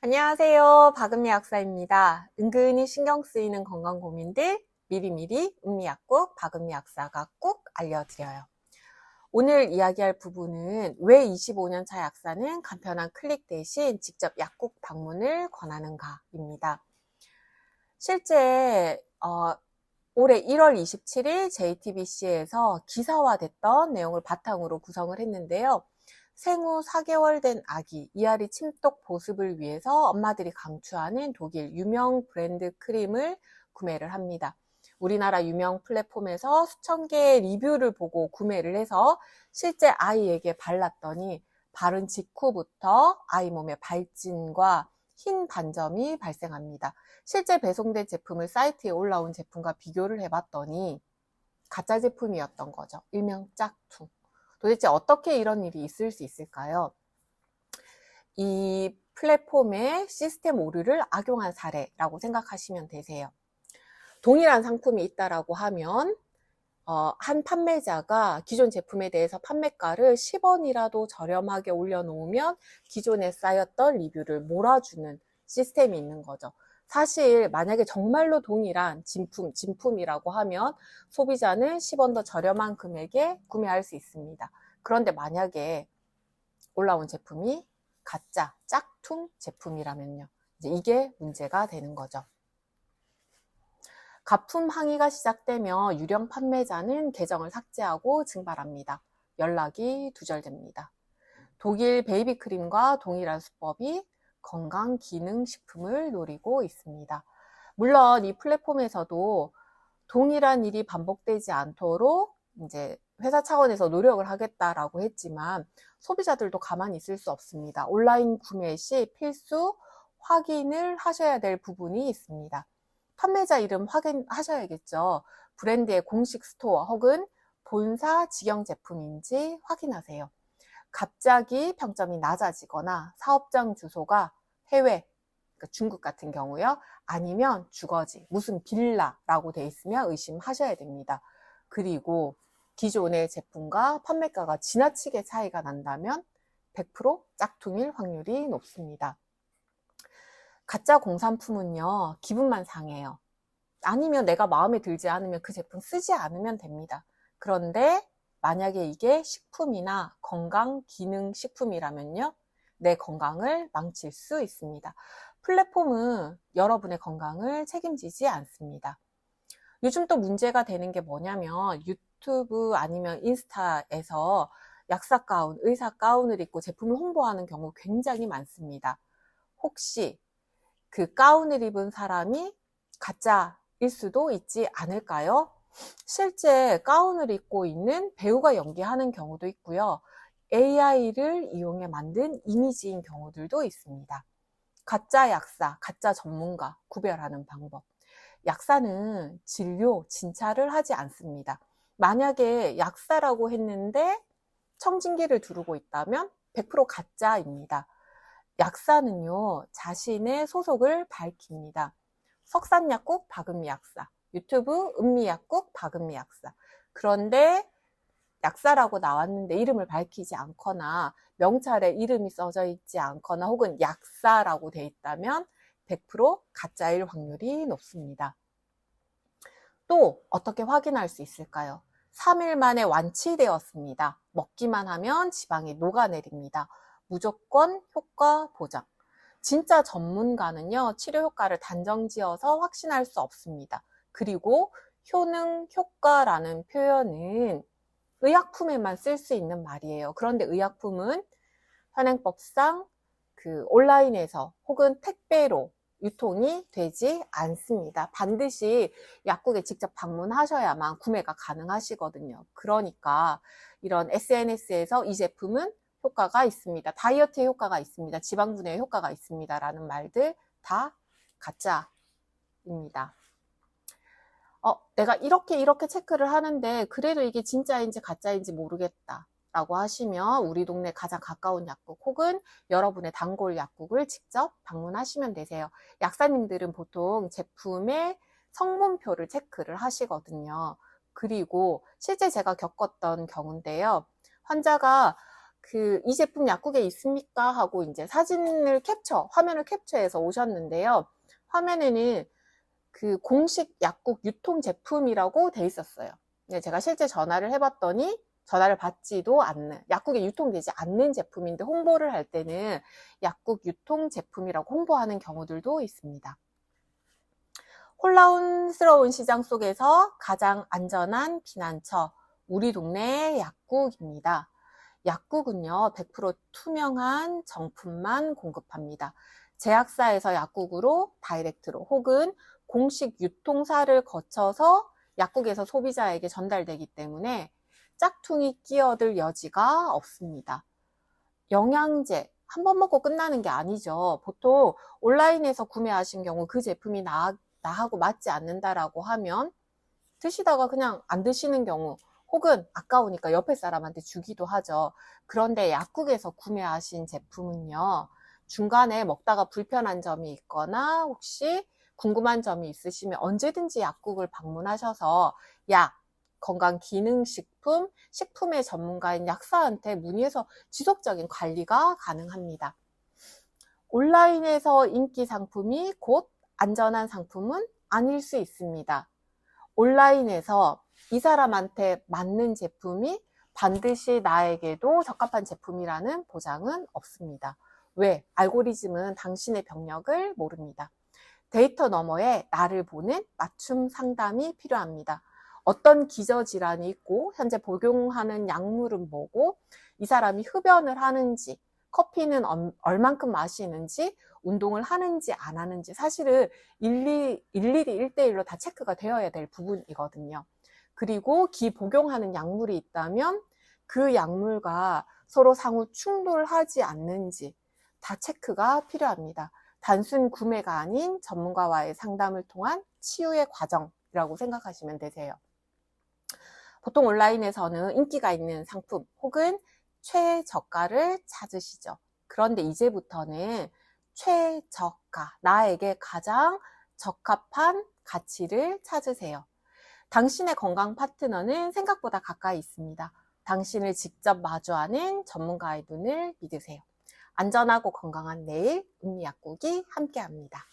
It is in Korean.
안녕하세요. 박은미 약사입니다. 은근히 신경 쓰이는 건강 고민들 미리미리 은미약국 박은미 약사가 꼭 알려드려요. 오늘 이야기할 부분은 왜 25년차 약사는 간편한 클릭 대신 직접 약국 방문을 권하는가입니다. 실제 올해 1월 27일 JTBC에서 기사화됐던 내용을 바탕으로 구성을 했는데요. 생후 4개월 된 아기 이앓이 침독 보습을 위해서 엄마들이 강추하는 독일 유명 브랜드 크림을 구매를 합니다. 우리나라 유명 플랫폼에서 수천 개의 리뷰를 보고 구매를 해서 실제 아이에게 발랐더니 바른 직후부터 아이 몸에 발진과 흰 반점이 발생합니다. 실제 배송된 제품을 사이트에 올라온 제품과 비교를 해봤더니 가짜 제품이었던 거죠. 일명 짝퉁. 도대체 어떻게 이런 일이 있을 수 있을까요? 이 플랫폼의 시스템 오류를 악용한 사례라고 생각하시면 되세요. 동일한 상품이 있다라고 하면 한 판매자가 기존 제품에 대해서 판매가를 10원이라도 저렴하게 올려놓으면 기존에 쌓였던 리뷰를 몰아주는 시스템이 있는 거죠. 사실 만약에 정말로 동일한 진품이라고 하면 소비자는 10원 더 저렴한 금액에 구매할 수 있습니다. 그런데 만약에 올라온 제품이 가짜, 짝퉁 제품이라면요. 이제 이게 문제가 되는 거죠. 가품 항의가 시작되며 유령 판매자는 계정을 삭제하고 증발합니다. 연락이 두절됩니다. 독일 베이비크림과 동일한 수법이 건강기능식품을 노리고 있습니다. 물론 이 플랫폼에서도 동일한 일이 반복되지 않도록 이제 회사 차원에서 노력을 하겠다라고 했지만 소비자들도 가만히 있을 수 없습니다. 온라인 구매 시 필수 확인을 하셔야 될 부분이 있습니다. 판매자 이름 확인하셔야겠죠. 브랜드의 공식 스토어 혹은 본사 직영 제품인지 확인하세요. 갑자기 평점이 낮아지거나 사업장 주소가 해외, 그러니까 중국 같은 경우요. 아니면 주거지, 무슨 빌라라고 돼 있으면 의심하셔야 됩니다. 그리고 기존의 제품과 판매가가 지나치게 차이가 난다면 100% 짝퉁일 확률이 높습니다. 가짜 공산품은요, 기분만 상해요. 아니면 내가 마음에 들지 않으면 그 제품 쓰지 않으면 됩니다. 그런데 만약에 이게 식품이나 건강기능식품이라면요, 내 건강을 망칠 수 있습니다. 플랫폼은 여러분의 건강을 책임지지 않습니다. 요즘 또 문제가 되는 게 뭐냐면 유튜브 아니면 인스타에서 약사 가운, 의사 가운을 입고 제품을 홍보하는 경우 굉장히 많습니다. 혹시 그 가운을 입은 사람이 가짜일 수도 있지 않을까요? 실제 가운을 입고 있는 배우가 연기하는 경우도 있고요. AI를 이용해 만든 이미지인 경우들도 있습니다. 가짜 약사, 가짜 전문가 구별하는 방법. 약사는 진료, 진찰을 하지 않습니다. 만약에 약사라고 했는데 청진기를 두르고 있다면 100% 가짜입니다. 약사는요, 자신의 소속을 밝힙니다. 석산약국 박은미 약사, 유튜브 은미약국 박은미 약사. 그런데 약사라고 나왔는데 이름을 밝히지 않거나 명찰에 이름이 써져 있지 않거나 혹은 약사라고 돼 있다면 100% 가짜일 확률이 높습니다. 또 어떻게 확인할 수 있을까요? 3일 만에 완치되었습니다. 먹기만 하면 지방이 녹아내립니다. 무조건 효과 보장. 진짜 전문가는요, 치료 효과를 단정지어서 확신할 수 없습니다. 그리고 효능, 효과라는 표현은 의약품에만 쓸 수 있는 말이에요. 그런데 의약품은 현행법상 온라인에서 혹은 택배로 유통이 되지 않습니다. 반드시 약국에 직접 방문하셔야만 구매가 가능하시거든요. 그러니까 이런 SNS에서 이 제품은 효과가 있습니다. 다이어트에 효과가 있습니다. 지방 분해에 효과가 있습니다. 라는 말들 다 가짜입니다. 내가 이렇게 체크를 하는데 그래도 이게 진짜인지 가짜인지 모르겠다 라고 하시면 우리 동네 가장 가까운 약국 혹은 여러분의 단골 약국을 직접 방문하시면 되세요. 약사님들은 보통 제품의 성분표를 체크를 하시거든요. 그리고 실제 제가 겪었던 경우인데요. 환자가 이 제품 약국에 있습니까? 하고 이제 화면을 캡처해서 오셨는데요. 화면에는 공식 약국 유통 제품이라고 돼 있었어요. 제가 실제 전화를 해봤더니 전화를 받지도 않는, 약국에 유통되지 않는 제품인데 홍보를 할 때는 약국 유통 제품이라고 홍보하는 경우들도 있습니다. 혼란스러운 시장 속에서 가장 안전한 피난처, 우리 동네 약국입니다. 약국은요, 100% 투명한 정품만 공급합니다. 제약사에서 약국으로 다이렉트로 혹은 공식 유통사를 거쳐서 약국에서 소비자에게 전달되기 때문에 짝퉁이 끼어들 여지가 없습니다. 영양제, 한 번 먹고 끝나는 게 아니죠. 보통 온라인에서 구매하신 경우 그 제품이 나하고 맞지 않는다라고 하면 드시다가 그냥 안 드시는 경우, 혹은 아까우니까 옆에 사람한테 주기도 하죠. 그런데 약국에서 구매하신 제품은요, 중간에 먹다가 불편한 점이 있거나 혹시 궁금한 점이 있으시면 언제든지 약국을 방문하셔서 약, 건강기능식품, 식품의 전문가인 약사한테 문의해서 지속적인 관리가 가능합니다. 온라인에서 인기 상품이 곧 안전한 상품은 아닐 수 있습니다. 온라인에서 이 사람한테 맞는 제품이 반드시 나에게도 적합한 제품이라는 보장은 없습니다. 왜? 알고리즘은 당신의 병력을 모릅니다. 데이터 너머에 나를 보는 맞춤 상담이 필요합니다. 어떤 기저질환이 있고 현재 복용하는 약물은 뭐고 이 사람이 흡연을 하는지, 커피는 얼만큼 마시는지, 운동을 하는지 안 하는지 사실은 일일이 1대1로 다 체크가 되어야 될 부분이거든요. 그리고 복용하는 약물이 있다면 그 약물과 서로 상호 충돌하지 않는지 다 체크가 필요합니다. 단순 구매가 아닌 전문가와의 상담을 통한 치유의 과정이라고 생각하시면 되세요. 보통 온라인에서는 인기가 있는 상품 혹은 최저가를 찾으시죠. 그런데 이제부터는 최저가, 나에게 가장 적합한 가치를 찾으세요. 당신의 건강 파트너는 생각보다 가까이 있습니다. 당신을 직접 마주하는 전문가의 눈을 믿으세요. 안전하고 건강한 내일, 음미약국이 함께합니다.